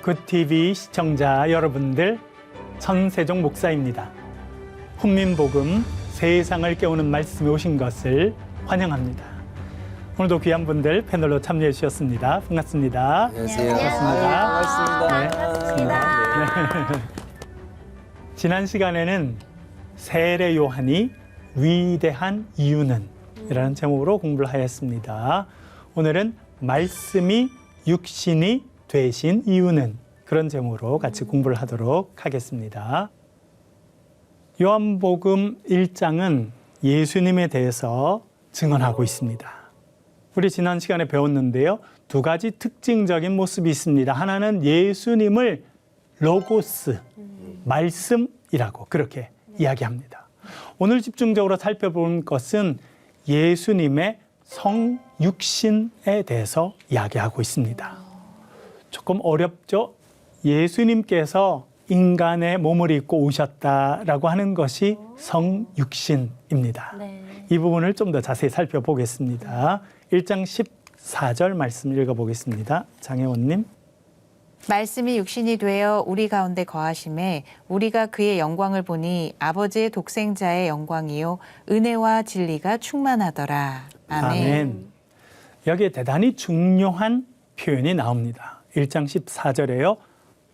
굿TV 시청자 여러분들, 천세종 목사입니다. 훈민복음 세상을 깨우는 말씀에 오신 것을 환영합니다. 오늘도 귀한 분들 패널로 참여해 주셨습니다. 반갑습니다. 안녕하세요. 반갑습니다. 네. 지난 시간에는 세례 요한이 위대한 이유는 이라는 제목으로 공부를 하였습니다. 오늘은 말씀이 육신이 되신 이유는, 그런 제목으로 같이 공부를 하도록 하겠습니다. 요한복음 1장은 예수님에 대해서 증언하고 있습니다. 우리 지난 시간에 배웠는데요, 두 가지 특징적인 모습이 있습니다. 하나는 예수님을 로고스, 말씀이라고 그렇게 이야기합니다. 오늘 집중적으로 살펴볼 것은 예수님의 성육신에 대해서 이야기하고 있습니다. 조금 어렵죠? 예수님께서 인간의 몸을 입고 오셨다라고 하는 것이 성육신입니다. 이 부분을 좀 더 자세히 살펴보겠습니다. 1장 14절 말씀 읽어보겠습니다. 장혜원님. 말씀이 육신이 되어 우리 가운데 거하심에 우리가 그의 영광을 보니 아버지의 독생자의 영광이요 은혜와 진리가 충만하더라. 아멘. 여기에 대단히 중요한 표현이 나옵니다. 1장 14절에요.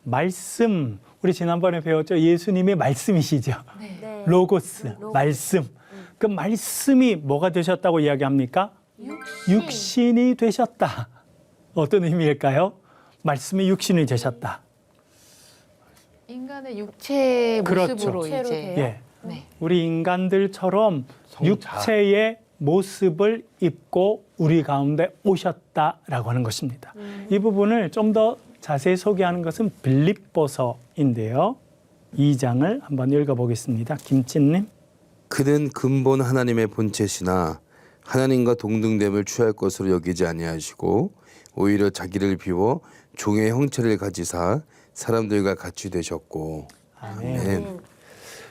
말씀, 우리 지난번에 배웠죠. 예수님의 말씀이시죠. 네. 로고스, 말씀. 그 말씀이 뭐가 되셨다고 이야기합니까? 육신이 되셨다. 어떤 의미일까요? 말씀이 육신이 되셨다. 인간의 육체의 그렇죠. 모습으로 이제 예. 네. 우리 인간들처럼 성자. 육체의 모습을 입고 우리 가운데 오셨다라고 하는 것입니다. 이 부분을 좀 더 자세히 소개하는 것은 빌립보서인데요. 2장을 한번 읽어보겠습니다. 김진님. 그는 근본 하나님의 본체시나 하나님과 동등됨을 취할 것으로 여기지 아니하시고 오히려 자기를 비워 종의 형체를 가지사 사람들과 같이 되셨고. 아멘.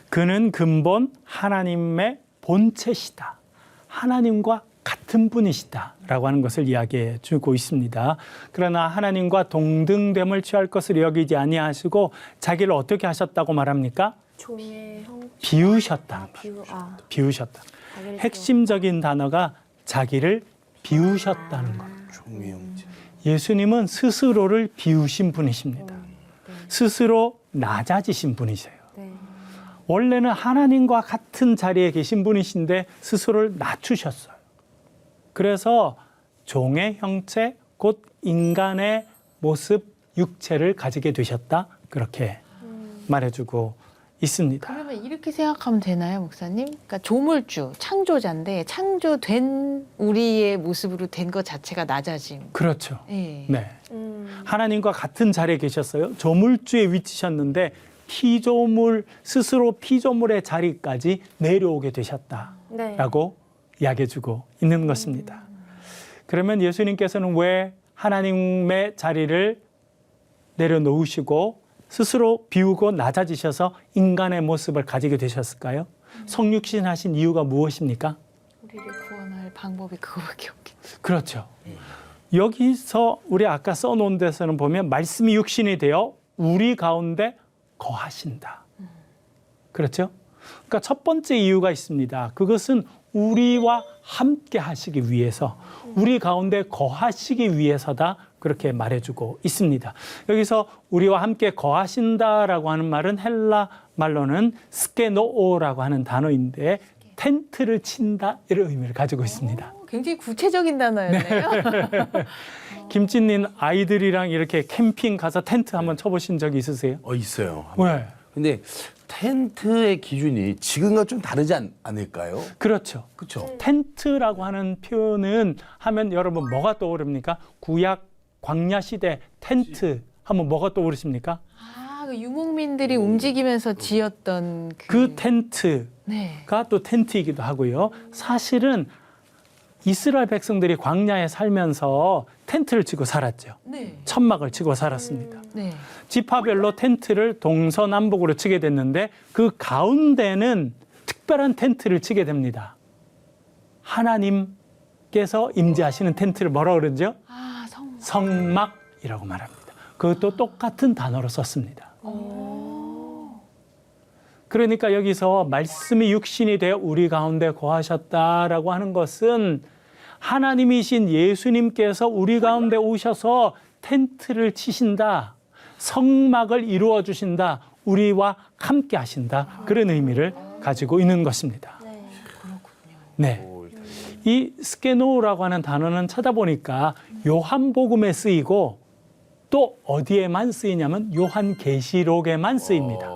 그는 근본 하나님의 본체시다. 하나님과 같은 분이시다라고 하는 것을 이야기해 주고 있습니다. 그러나 하나님과 동등됨을 취할 것을 여기지 아니하시고 자기를 어떻게 하셨다고 말합니까? 종의 형 비우셨다는 거예요. 비우셨다. 핵심적인 단어가 자기를 비우셨다는 거예요. 종의 형체. 예수님은 스스로를 비우신 분이십니다. 스스로 낮아지신 분이세요. 원래는 하나님과 같은 자리에 계신 분이신데 스스로를 낮추셨어요. 그래서 종의 형체, 곧 인간의 모습, 육체를 가지게 되셨다. 그렇게 말해주고 있습니다. 그러면 이렇게 생각하면 되나요, 목사님? 그러니까 조물주, 창조자인데 창조된 우리의 모습으로 된 것 자체가 낮아짐. 그렇죠. 네. 네. 하나님과 같은 자리에 계셨어요. 조물주에 위치셨는데 피조물, 스스로 피조물의 자리까지 내려오게 되셨다라고 이야기해주고 있는 것입니다. 그러면 예수님께서는 왜 하나님의 자리를 내려놓으시고 스스로 비우고 낮아지셔서 인간의 모습을 가지게 되셨을까요? 성육신 하신 이유가 무엇입니까? 우리를 구원할 방법이 그거밖에 없겠죠. 그렇죠. 여기서 우리 아까 써놓은 데서는 보면 말씀이 육신이 되어 우리 가운데 거하신다. 그렇죠? 그러니까 첫 번째 이유가 있습니다. 그것은 우리와 함께 하시기 위해서, 우리 가운데 거하시기 위해서다. 그렇게 말해주고 있습니다. 여기서 우리와 함께 거하신다라고 하는 말은 헬라 말로는 스케노오라고 하는 단어인데 텐트를 친다 이런 의미를 가지고 있습니다. 굉장히 구체적인 단어였네요. 김진님 아이들이랑 이렇게 캠핑 가서 텐트 한번 쳐보신 적이 있으세요? 있어요. 왜? 근데 텐트의 기준이 지금과 좀 다르지 않을까요? 그렇죠. 그렇죠. 텐트라고 하는 표현은 하면 여러분 뭐가 떠오릅니까? 구약 광야 시대 텐트 하면 뭐가 떠오르십니까? 아, 그 유목민들이 움직이면서 지었던 그 텐트가 네. 또 텐트이기도 하고요. 사실은 이스라엘 백성들이 광야에 살면서 텐트를 치고 살았죠. 네. 천막을 치고 살았습니다. 네. 지파별로 텐트를 동서남북으로 치게 됐는데 그 가운데는 특별한 텐트를 치게 됩니다. 하나님께서 임재하시는 텐트를 뭐라 그러죠? 아, 성막이라고 말합니다. 그것도 똑같은 단어로 썼습니다. 그러니까 여기서 말씀이 육신이 되어 우리 가운데 거하셨다라고 하는 것은 하나님이신 예수님께서 우리 가운데 오셔서 텐트를 치신다, 성막을 이루어 주신다, 우리와 함께 하신다, 그런 의미를 가지고 있는 것입니다. 네. 이 스케노라고 하는 단어는 찾아보니까 요한복음에 쓰이고 또 어디에만 쓰이냐면 요한계시록에만 쓰입니다.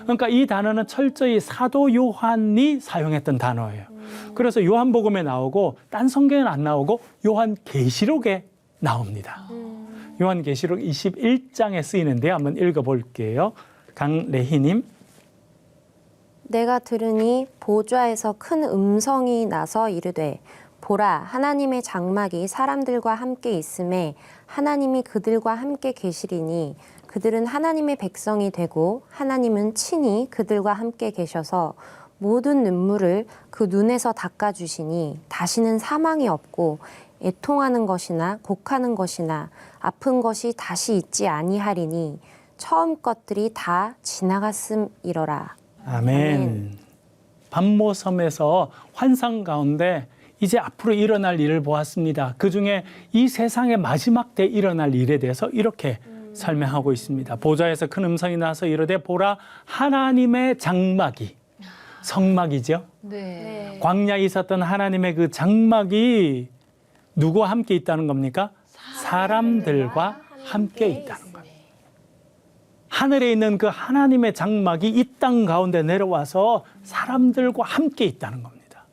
그러니까 이 단어는 철저히 사도 요한이 사용했던 단어예요. 그래서 요한복음에 나오고 딴 성경에는 안 나오고 요한계시록에 나옵니다. 요한계시록 21장에 쓰이는데 한번 읽어볼게요. 강래희님. 내가 들으니 보좌에서 큰 음성이 나서 이르되 보라 하나님의 장막이 사람들과 함께 있음에 하나님이 그들과 함께 계시리니 그들은 하나님의 백성이 되고 하나님은 친히 그들과 함께 계셔서 모든 눈물을 그 눈에서 닦아주시니 다시는 사망이 없고 애통하는 것이나 곡하는 것이나 아픈 것이 다시 있지 아니하리니 처음 것들이 다 지나갔음이러라. 아멘. 반모섬에서 환상 가운데 이제 앞으로 일어날 일을 보았습니다. 그중에 이 세상의 마지막 때 일어날 일에 대해서 이렇게 설명하고 있습니다. 보좌에서 큰 음성이 나서 이르되 보라 하나님의 장막이, 성막이죠. 네. 광야에 있었던 하나님의 그 장막이 누구와 함께 있다는 겁니까? 사람들과 함께 있다는 겁니다. 하늘에 있는 그 하나님의 장막이 이 땅 가운데 내려와서 사람들과 함께 있다는 겁니다.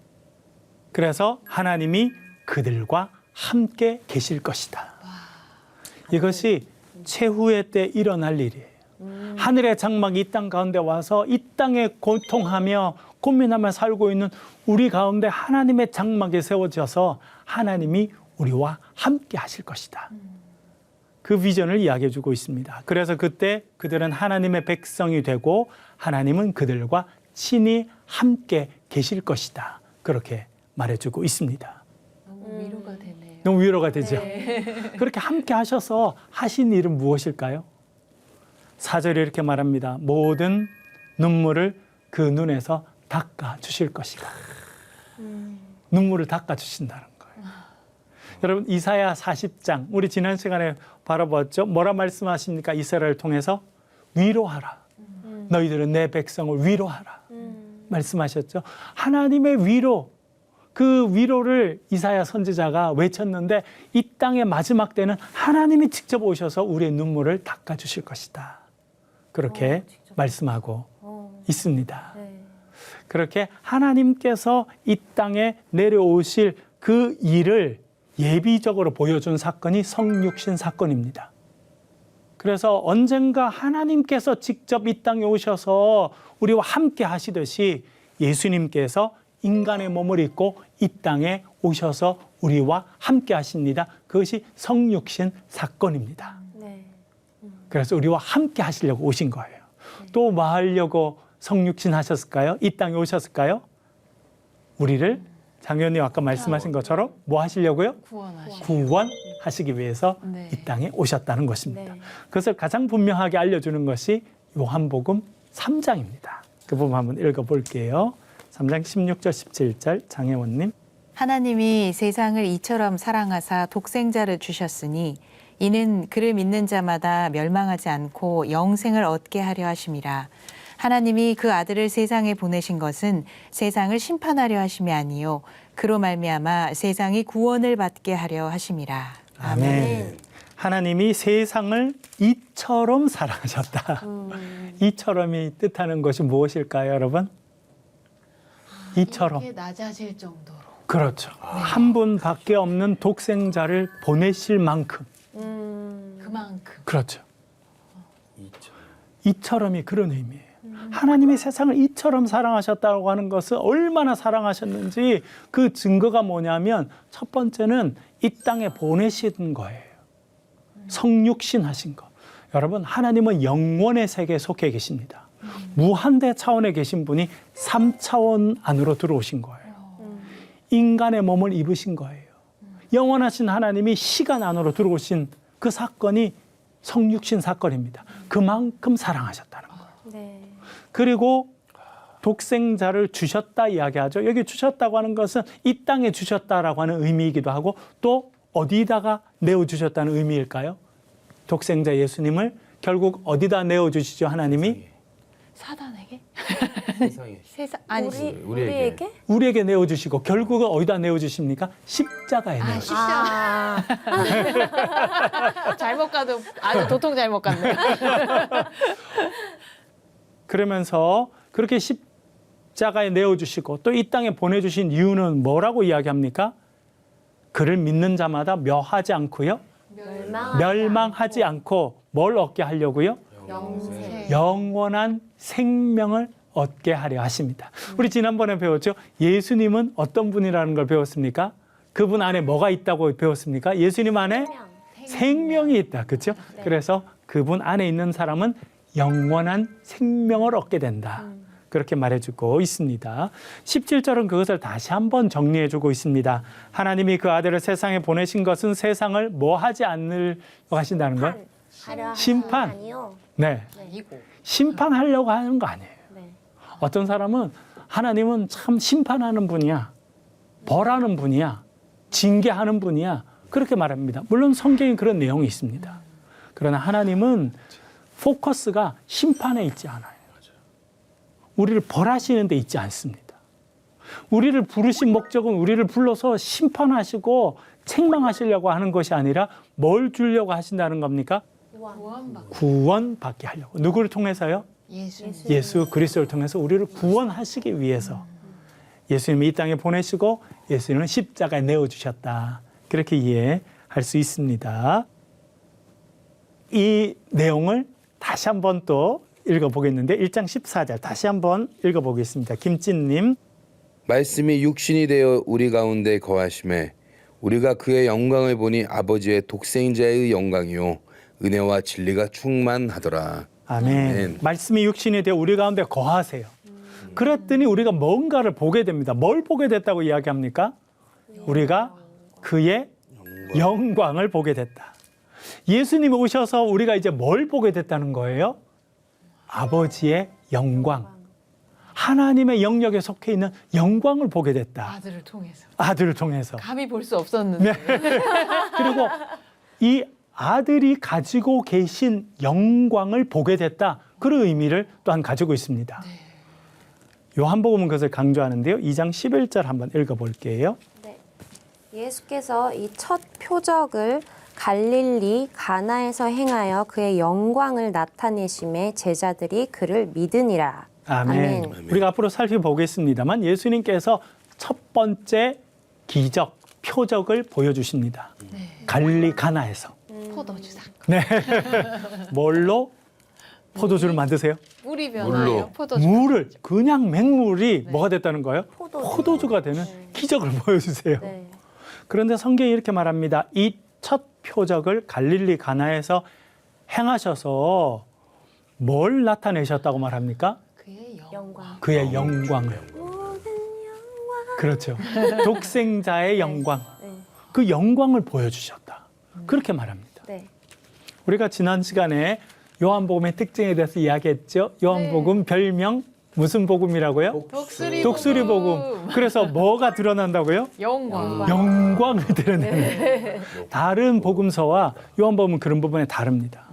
그래서 하나님이 그들과 함께 계실 것이다. 이것이 최후의 때 일어날 일이에요. 하늘의 장막이 이 땅 가운데 와서 이 땅에 고통하며 고민하며 살고 있는 우리 가운데 하나님의 장막이 세워져서 하나님이 우리와 함께 하실 것이다. 그 비전을 이야기해 주고 있습니다. 그래서 그때 그들은 하나님의 백성이 되고 하나님은 그들과 친히 함께 계실 것이다. 그렇게 말해주고 있습니다. 너무 위로가 되네요. 너무 위로가 되죠. 그렇게 함께 하셔서 하신 일은 무엇일까요? 4절에 이렇게 말합니다. 모든 눈물을 그 눈에서 닦아 주실 것이다. 눈물을 닦아 주신다는 거예요. 여러분 이사야 40장 우리 지난 시간에 바라봤죠. 뭐라 말씀하십니까? 이스라엘을 통해서 위로하라. 너희들은 내 백성을 위로하라. 말씀하셨죠. 하나님의 위로, 그 위로를 이사야 선지자가 외쳤는데 이 땅의 마지막 때는 하나님이 직접 오셔서 우리의 눈물을 닦아주실 것이다. 그렇게 말씀하고 있습니다. 그렇게 하나님께서 이 땅에 내려오실 그 일을 예비적으로 보여준 사건이 성육신 사건입니다. 그래서 언젠가 하나님께서 직접 이 땅에 오셔서 우리와 함께 하시듯이 예수님께서 인간의 몸을 입고 이 땅에 오셔서 우리와 함께 하십니다. 그것이 성육신 사건입니다. 그래서 우리와 함께 하시려고 오신 거예요. 또 뭐 하려고 성육신 하셨을까요? 이 땅에 오셨을까요? 우리를 장현님 아까 말씀하신 것처럼 뭐 하시려고요? 구원하시기 위해서 네. 이 땅에 오셨다는 것입니다. 그것을 가장 분명하게 알려주는 것이 요한복음 3장입니다. 그 부분 한번 읽어볼게요. 3장 16절 17절 장혜원님. 하나님이 세상을 이처럼 사랑하사 독생자를 주셨으니 이는 그를 믿는 자마다 멸망하지 않고 영생을 얻게 하려 하심이라. 하나님이 그 아들을 세상에 보내신 것은 세상을 심판하려 하심이 아니요 그로 말미암아 세상이 구원을 받게 하려 하심이라. 아멘. 하나님이 세상을 이처럼 사랑하셨다. 이처럼이 뜻하는 것이 무엇일까요, 여러분? 이처럼. 이렇게 낮아질 정도로. 그렇죠. 한 분밖에 없는 독생자를 보내실 만큼. 그만큼. 그렇죠. 이처럼이 그런 의미예요. 하나님이 세상을 이처럼 사랑하셨다고 하는 것은 얼마나 사랑하셨는지 그 증거가 뭐냐면 첫 번째는 이 땅에 보내신 거예요. 성육신 하신 거. 여러분 하나님은 영원의 세계에 속해 계십니다. 무한대 차원에 계신 분이 3차원 안으로 들어오신 거예요. 인간의 몸을 입으신 거예요. 영원하신 하나님이 시간 안으로 들어오신 그 사건이 성육신 사건입니다. 그만큼 사랑하셨다는 거예요. 네. 그리고 독생자를 주셨다 이야기하죠. 여기 주셨다고 하는 것은 이 땅에 주셨다라고 하는 의미이기도 하고 또 어디다가 내어주셨다는 의미일까요? 독생자 예수님을 결국 어디다 내어주시죠, 하나님이? 사단에게? 세상에. 세상 아니 우리에게? 우리에게 내어주시고 결국은 어디다 내어주십니까? 십자가에 내어주십니다. 아 잘못 가도 아주 도통 잘못 갔네. 그러면서 그렇게 십자가에 내어주시고 또 이 땅에 보내주신 이유는 뭐라고 이야기합니까? 그를 믿는 자마다 멸하지 않고요. 멸망하지 않고 뭘 얻게 하려고요? 영생. 영원한 생명을 얻게 하려 하십니다. 우리 지난번에 배웠죠? 예수님은 어떤 분이라는 걸 배웠습니까? 그분 안에 뭐가 있다고 배웠습니까? 예수님 안에 생명이 있다. 그렇죠? 그래서 그분 안에 있는 사람은 영원한 생명을 얻게 된다. 그렇게 말해주고 있습니다. 17절은 그것을 다시 한번 정리해주고 있습니다. 하나님이 그 아들을 세상에 보내신 것은 세상을 뭐 하지 않으려고 하신다는 걸? 심판. 아니요. 네. 이고 심판하려고 하는 거 아니에요. 네. 어떤 사람은 하나님은 참 심판하는 분이야. 벌하는 분이야. 징계하는 분이야. 그렇게 말합니다. 물론 성경에 그런 내용이 있습니다. 그러나 하나님은 포커스가 심판에 있지 않아요. 우리를 벌하시는 데 있지 않습니다. 우리를 부르신 목적은 우리를 불러서 심판하시고 책망하시려고 하는 것이 아니라 뭘 주려고 하신다는 겁니까? 구원받고 구원받게 하려고. 누구를 통해서요? 예수 그리스도를 통해서 우리를 구원하시기 위해서 예수님이 이 땅에 보내시고 예수님은 십자가에 내어주셨다. 그렇게 이해할 수 있습니다. 이 내용을 다시 한번 또 읽어보겠는데 1장 14절 다시 한번 읽어보겠습니다. 김진님. 말씀이 육신이 되어 우리 가운데 거하심에 우리가 그의 영광을 보니 아버지의 독생자의 영광이요 은혜와 진리가 충만하더라. 아멘. 아멘. 말씀이 육신이 되어 우리 가운데 거하세요. 그랬더니 우리가 뭔가를 보게 됩니다. 뭘 보게 됐다고 이야기합니까? 우리가 그의 영광을 보게 됐다. 예수님이 오셔서 우리가 이제 뭘 보게 됐다는 거예요? 아버지의 영광. 하나님의 영역에 속해 있는 영광을 보게 됐다. 아들을 통해서 아들을 통해서. 감히 볼 수 없었는데 그리고 이 아들이 가지고 계신 영광을 보게 됐다. 그런 의미를 또한 가지고 있습니다. 요한복음은 그것을 강조하는데요. 2장 11절 한번 읽어볼게요. 네. 예수께서 이 첫 표적을 갈릴리 가나에서 행하여 그의 영광을 나타내심에 제자들이 그를 믿으니라. 아멘. 아멘. 우리가 앞으로 살펴보겠습니다만 예수님께서 첫 번째 기적, 표적을 보여주십니다. 갈릴리 가나에서. 포도주 사 네. 뭘로 포도주를 만드세요? 물이 변하여 물로. 포도주 물을 그냥 맹물이 뭐가 됐다는 거예요? 포도주. 포도주가 되는 기적을 보여주세요. 네. 그런데 성경이 이렇게 말합니다. 이 첫 표적을 갈릴리 가나에서 행하셔서 뭘 나타내셨다고 말합니까? 그의 영광. 그의 영광을. 그렇죠. 독생자의 영광. 네. 그 영광을 보여주셨다. 그렇게 말합니다. 네. 우리가 지난 시간에 요한복음의 특징에 대해서 이야기했죠. 요한복음 별명 무슨 복음이라고요? 독수리 복음. 그래서 뭐가 드러난다고요? 영광. 영광을 드러내는. 다른 복음서와 요한복음은 그런 부분에 다릅니다.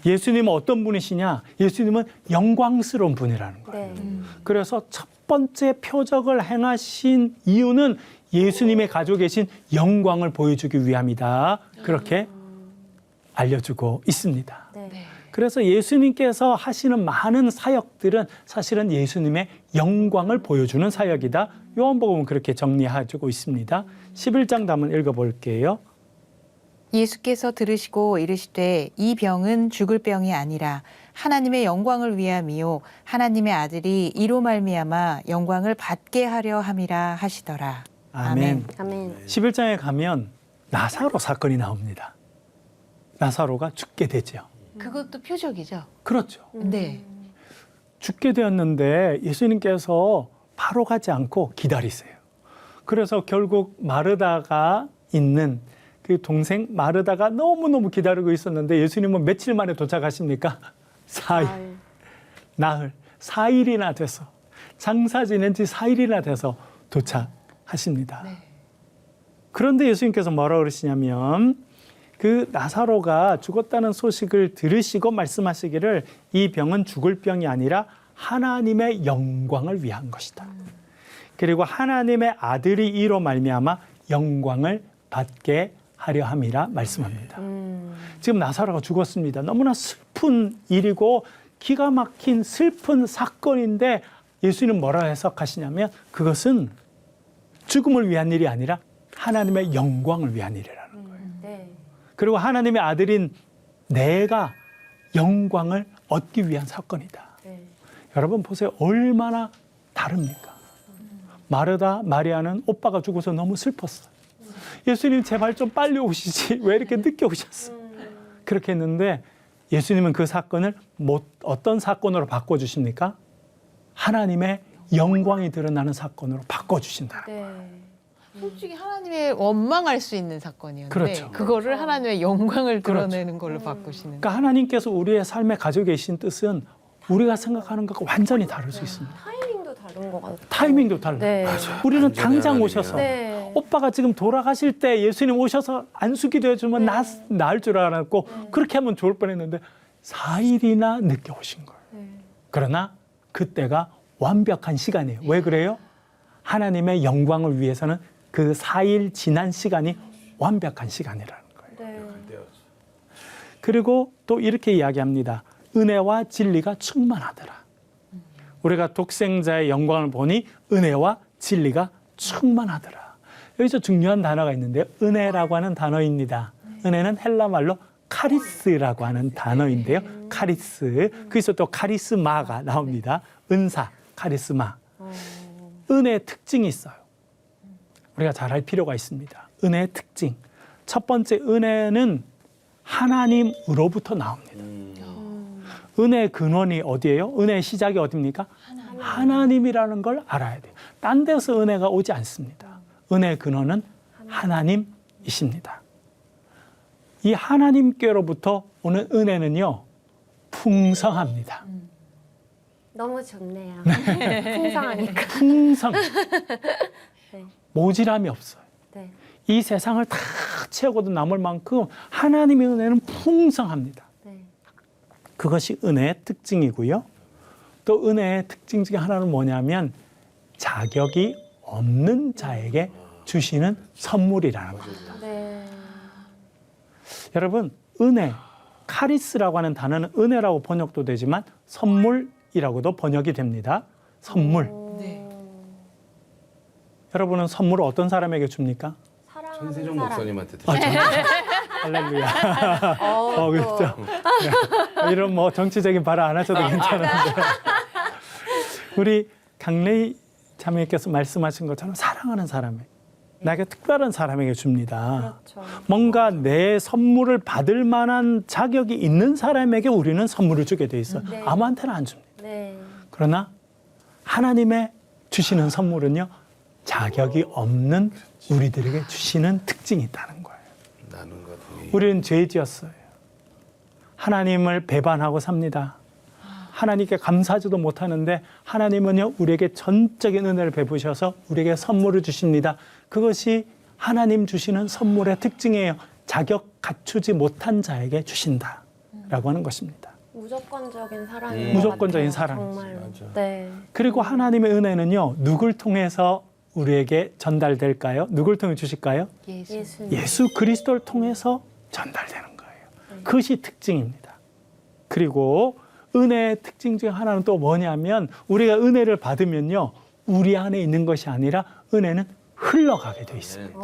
예수님은 어떤 분이시냐? 예수님은 영광스러운 분이라는 거예요. 네. 그래서 첫 번째 표적을 행하신 이유는 예수님의 가지고 계신 영광을 보여주기 위함이다. 그렇게 알려주고 있습니다. 네. 그래서 예수님께서 하시는 많은 사역들은 사실은 예수님의 영광을 보여주는 사역이다. 요한복음은 그렇게 정리해주고 있습니다. 11장 한번 읽어볼게요. 예수께서 들으시고 이르시되 이 병은 죽을 병이 아니라 하나님의 영광을 위함이요 하나님의 아들이 이로 말미암아 영광을 받게 하려 함이라 하시더라. 아멘. 아멘. 11장에 가면 나사로 사건이 나옵니다. 나사로가 죽게 되죠. 그것도 표적이죠. 그렇죠. 네. 죽게 되었는데 예수님께서 바로 가지 않고 기다리세요. 그래서 결국 마르다가 있는 그 동생 마르다가 너무너무 기다리고 있었는데 예수님은 며칠 만에 도착하십니까? 4일. 나흘. 4일이나 돼서 장사 지낸 지 4일이나 돼서 도착하십니다. 네. 그런데 예수님께서 뭐라고 그러시냐면 그 나사로가 죽었다는 소식을 들으시고 말씀하시기를 이 병은 죽을 병이 아니라 하나님의 영광을 위한 것이다. 그리고 하나님의 아들이 이로 말미암아 영광을 받게 하려 함이라 말씀합니다. 지금 나사로가 죽었습니다. 너무나 슬픈 일이고 기가 막힌 슬픈 사건인데 예수님은 뭐라 해석하시냐면 그것은 죽음을 위한 일이 아니라 하나님의 영광을 위한 일이라는 거예요. 네. 그리고 하나님의 아들인 내가 영광을 얻기 위한 사건이다. 네. 여러분 보세요. 얼마나 다릅니까? 마르다, 마리아는 오빠가 죽어서 너무 슬펐어요. 예수님 제발 좀 빨리 오시지. 왜 이렇게 늦게 오셨어? 그렇게 했는데 예수님은 그 사건을 어떤 사건으로 바꿔주십니까? 하나님의 영광이 드러나는 사건으로 바꿔주신다. 네. 솔직히 하나님의 원망할 수 있는 사건이었는데 그렇죠. 그거를 하나님의 영광을 그렇죠. 드러내는 걸로 바꾸시는. 그러니까 하나님께서 우리의 삶에 가지고 계신 뜻은 우리가 생각하는 것과 완전히 다를 수 있습니다. 타이밍도 다른 것 같아요. 타이밍도 달라요. 네. 우리는 완전히 당장 하나님이야. 오셔서 네. 오빠가 지금 돌아가실 때 예수님 오셔서 안수기도 해주면 나을 줄 알았고 그렇게 하면 좋을 뻔했는데 4일이나 늦게 오신 거예요. 그러나 그때가 완벽한 시간이에요. 왜 그래요? 하나님의 영광을 위해서는 그 4일 지난 시간이 완벽한 시간이라는 거예요. 네. 그리고 또 이렇게 이야기합니다. 은혜와 진리가 충만하더라. 우리가 독생자의 영광을 보니 은혜와 진리가 충만하더라. 여기서 중요한 단어가 있는데요. 은혜라고 하는 단어입니다. 은혜는 헬라 말로 카리스라고 하는 단어인데요. 카리스. 그래서 또 카리스마가 나옵니다. 은사, 카리스마. 은혜의 특징이 있어요. 우리가 잘 알 필요가 있습니다. 은혜의 특징. 첫 번째, 은혜는 하나님으로부터 나옵니다. 은혜의 근원이 어디예요? 은혜의 시작이 어디입니까? 하나님이라는 걸 알아야 돼요. 딴 데서 은혜가 오지 않습니다. 은혜의 근원은 하나님이십니다. 이 하나님께로부터 오는 은혜는요, 풍성합니다. 너무 좋네요. 풍성하니까. 풍성. 네. 모질함이 없어요. 네. 이 세상을 다 채우고도 남을 만큼 하나님의 은혜는 풍성합니다. 네. 그것이 은혜의 특징이고요. 또 은혜의 특징 중에 하나는 뭐냐면 자격이 없는 자에게 주시는 선물이라는 겁니다. 네. 여러분, 은혜, 카리스라고 하는 단어는 은혜라고 번역도 되지만 선물이라고도 번역이 됩니다. 선물. 네. 여러분은 선물을 어떤 사람에게 줍니까? 사랑하는 천세종 사람. 목사님한테 할렐루야. 또. 그렇죠. 네. 이런 뭐 정치적인 발언 안 하셔도 괜찮은데. 우리 강래희 자매께서 말씀하신 것처럼 사랑하는 사람에게, 나에게 특별한 사람에게 줍니다. 그렇죠. 뭔가 내 선물을 받을 만한 자격이 있는 사람에게 우리는 선물을 주게 돼 있어요. 네. 아무한테나 안 줍니다. 네. 그러나 하나님의 주시는 선물은요, 자격이 없는 우리들에게 주시는 특징이 있다는 거예요. 나눈 것 동의. 우리는 죄 지었어요. 하나님을 배반하고 삽니다. 하나님께 감사하지도 못하는데 하나님은요, 우리에게 전적인 은혜를 베푸셔서 우리에게 선물을 주십니다. 그것이 하나님 주시는 선물의 특징이에요. 자격 갖추지 못한 자에게 주신다라고 하는 것입니다. 무조건적인 사랑인 것 무조건적인 같아요. 사랑. 정말로. 맞아. 네. 그리고 하나님의 은혜는요, 누굴 통해서 우리에게 전달될까요? 누굴 통해 주실까요? 예수님. 예수 그리스도를 통해서 전달되는 거예요. 그것이 특징입니다. 그리고 은혜의 특징 중에 하나는 또 뭐냐면 우리가 은혜를 받으면요, 우리 안에 있는 것이 아니라 은혜는 흘러가게 돼 있습니다.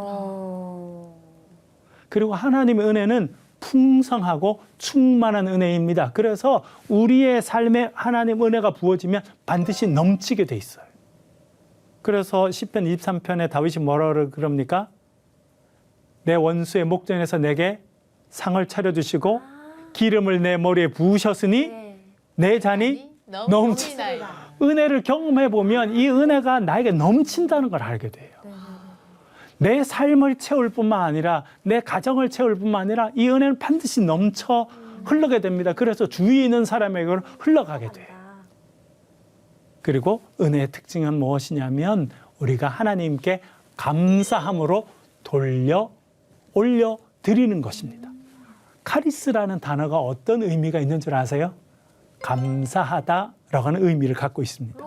그리고 하나님의 은혜는 풍성하고 충만한 은혜입니다. 그래서 우리의 삶에 하나님 은혜가 부어지면 반드시 넘치게 돼 있어요. 그래서 시편 23편에 다윗이 뭐라고 그럽니까? 내 원수의 목전에서 내게 상을 차려주시고 기름을 내 머리에 부으셨으니 네. 내 잔이 넘치나이다. 은혜를 경험해 보면 이 은혜가 나에게 넘친다는 걸 알게 돼요. 내 삶을 채울 뿐만 아니라 내 가정을 채울 뿐만 아니라 이 은혜는 반드시 넘쳐 흘러게 됩니다. 그래서 주위에 있는 사람에게 흘러가게 돼요. 그리고 은혜의 특징은 무엇이냐면 우리가 하나님께 감사함으로 올려 드리는 것입니다. 카리스라는 단어가 어떤 의미가 있는 줄 아세요? 감사하다라고 하는 의미를 갖고 있습니다.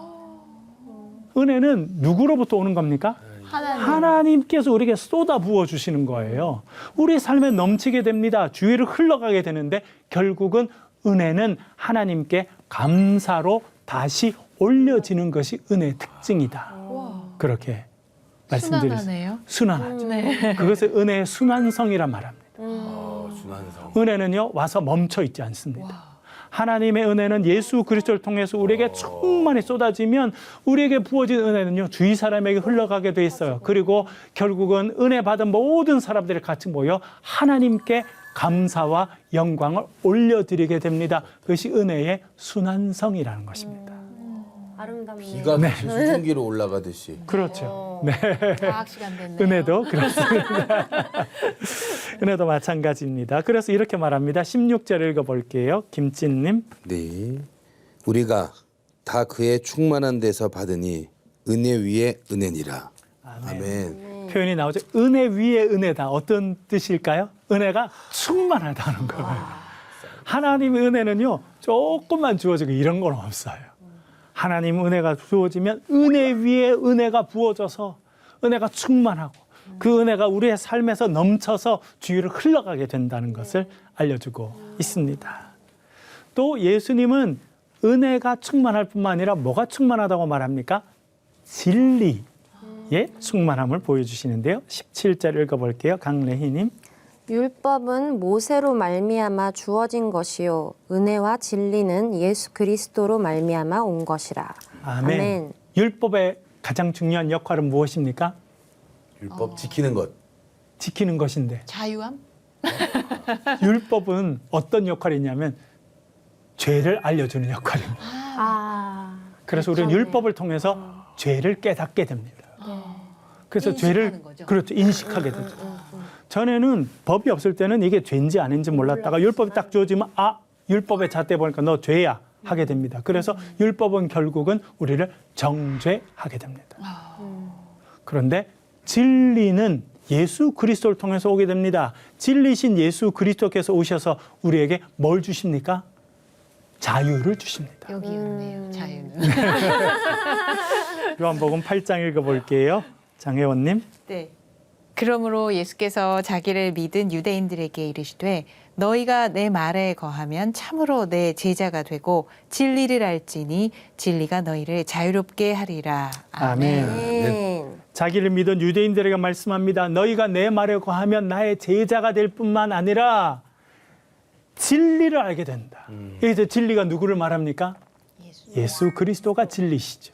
은혜는 누구로부터 오는 겁니까? 하나님께서 우리에게 쏟아 부어 주시는 거예요. 우리 삶에 넘치게 됩니다. 주위를 흘러가게 되는데 결국은 은혜는 하나님께 감사로 다시 올려지는 것이 은혜의 특징이다. 그렇게 말씀드렸습니다. 순환하네요. 순환하죠. 네. 그것을 은혜의 순환성이란 말합니다. 순환성. 은혜는요 와서 멈춰 있지 않습니다. 하나님의 은혜는 예수 그리스도를 통해서 우리에게 충만히 쏟아지면 우리에게 부어진 은혜는요 주위 사람에게 흘러가게 돼 있어요. 그리고 결국은 은혜 받은 모든 사람들이 같이 모여 하나님께 감사와 영광을 올려드리게 됩니다. 그것이 은혜의 순환성이라는 것입니다. 아름답네요. 비가 다시 수증기로 올라가듯이. 그렇죠. 네. 과학 시간 됐네요. 은혜도 그렇습니다. 은혜도 마찬가지입니다. 그래서 이렇게 말합니다. 16절 읽어볼게요. 김진님. 네. 우리가 다 그의 충만한 데서 받으니 은혜 위에 은혜니라. 아멘. 표현이 나오죠. 은혜 위에 은혜다. 어떤 뜻일까요? 은혜가 충만하다는 거예요. 하나님의 은혜는요. 조금만 주어지고 이런 건 없어요. 하나님 은혜가 주어지면 은혜 위에 은혜가 부어져서 은혜가 충만하고 그 은혜가 우리의 삶에서 넘쳐서 주위를 흘러가게 된다는 것을 알려주고 있습니다. 또 예수님은 은혜가 충만할 뿐만 아니라 뭐가 충만하다고 말합니까? 진리의 충만함을 보여주시는데요. 17절 읽어볼게요. 강래희님. 율법은 모세로 말미암아 주어진 것이요 은혜와 진리는 예수 그리스도로 말미암아 온 것이라. 아멘. 아멘. 율법의 가장 중요한 역할은 무엇입니까? 율법 지키는 것. 지키는 것인데 자유함? 율법은 어떤 역할이 있냐면 죄를 알려주는 역할입니다. 아. 그래서 우리는 율법을 통해서 죄를 깨닫게 됩니다. 그래서 죄를 인식하는 거죠. 그렇죠 인식하게 되죠. 전에는 법이 없을 때는 이게 죄인지 아닌지 몰랐다가 율법이 딱 주어지면 율법의 잣대 보니까 너 죄야 하게 됩니다. 그래서 율법은 결국은 우리를 정죄하게 됩니다. 그런데 진리는 예수 그리스도를 통해서 오게 됩니다. 진리신 예수 그리스도께서 오셔서 우리에게 뭘 주십니까? 자유를 주십니다. 여기 있네요. 자유는. 요한복음 8장 읽어볼게요. 장혜원님. 네. 그러므로 예수께서 자기를 믿은 유대인들에게 이르시되 너희가 내 말에 거하면 참으로 내 제자가 되고 진리를 알지니 진리가 너희를 자유롭게 하리라. 아멘. 아멘. 자기를 믿은 유대인들에게 말씀합니다. 너희가 내 말에 거하면 나의 제자가 될 뿐만 아니라 진리를 알게 된다. 여기서 진리가 누구를 말합니까? 예수 그리스도가 진리시죠.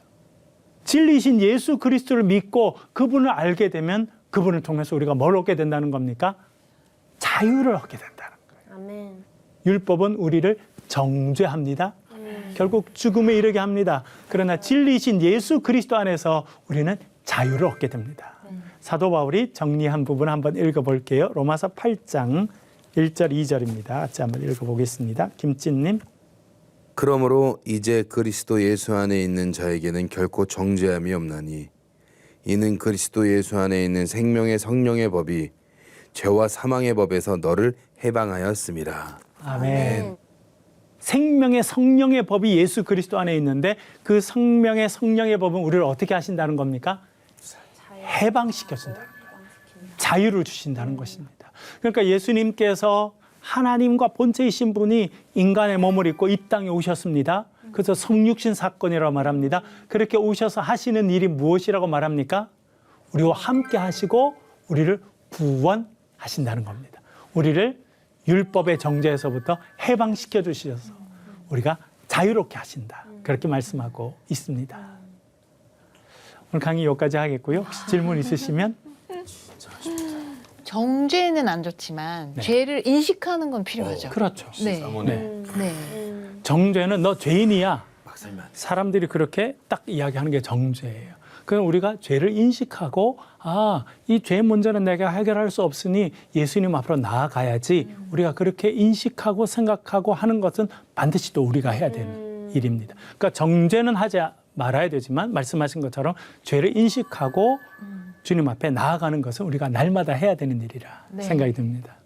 진리신 예수 그리스도를 믿고 그분을 알게 되면 그분을 통해서 우리가 뭘 얻게 된다는 겁니까? 자유를 얻게 된다는 거예요. 아멘. 율법은 우리를 정죄합니다. 결국 죽음에 이르게 합니다. 그러나 진리신 예수 그리스도 안에서 우리는 자유를 얻게 됩니다. 사도 바울이 정리한 부분 한번 읽어볼게요. 로마서 8장 1절 2절입니다. 같이 한번 읽어보겠습니다. 김진님. 그러므로 이제 그리스도 예수 안에 있는 자에게는 결코 정죄함이 없나니 이는 그리스도 예수 안에 있는 생명의 성령의 법이 죄와 사망의 법에서 너를 해방하였음이라. 아멘. 생명의 성령의 법이 예수 그리스도 안에 있는데 그 생명의 성령의 법은 우리를 어떻게 하신다는 겁니까? 해방시켜준다는 거예요. 자유를 주신다는 것입니다. 그러니까 예수님께서 하나님과 본체이신 분이 인간의 몸을 입고 이 땅에 오셨습니다. 그래서 성육신 사건이라고 말합니다. 그렇게 오셔서 하시는 일이 무엇이라고 말합니까? 우리와 함께 하시고 우리를 구원하신다는 겁니다. 우리를 율법의 정죄에서부터 해방시켜 주셔서 우리가 자유롭게 하신다. 그렇게 말씀하고 있습니다. 오늘 강의 여기까지 하겠고요. 혹시 질문 있으시면 정죄는 안 좋지만 네. 죄를 인식하는 건 필요하죠. 그렇죠. 네. 네. 네. 정죄는 너 죄인이야. 막 살면 안 돼. 사람들이 그렇게 딱 이야기하는 게 정죄예요. 그건 우리가 죄를 인식하고 이 죄 문제는 내가 해결할 수 없으니 예수님 앞으로 나아가야지. 우리가 그렇게 인식하고 생각하고 하는 것은 반드시 또 우리가 해야 되는 일입니다. 그러니까 정죄는 하지 말아야 되지만 말씀하신 것처럼 죄를 인식하고 주님 앞에 나아가는 것은 우리가 날마다 해야 되는 일이라 생각이 듭니다.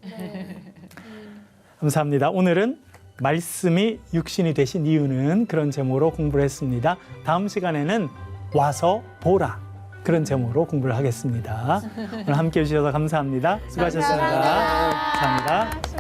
감사합니다. 오늘은 말씀이 육신이 되신 이유는 그런 제목으로 공부를 했습니다. 다음 시간에는 와서 보라 그런 제목으로 공부를 하겠습니다. 오늘 함께해 주셔서 감사합니다. 수고하셨습니다. 감사합니다.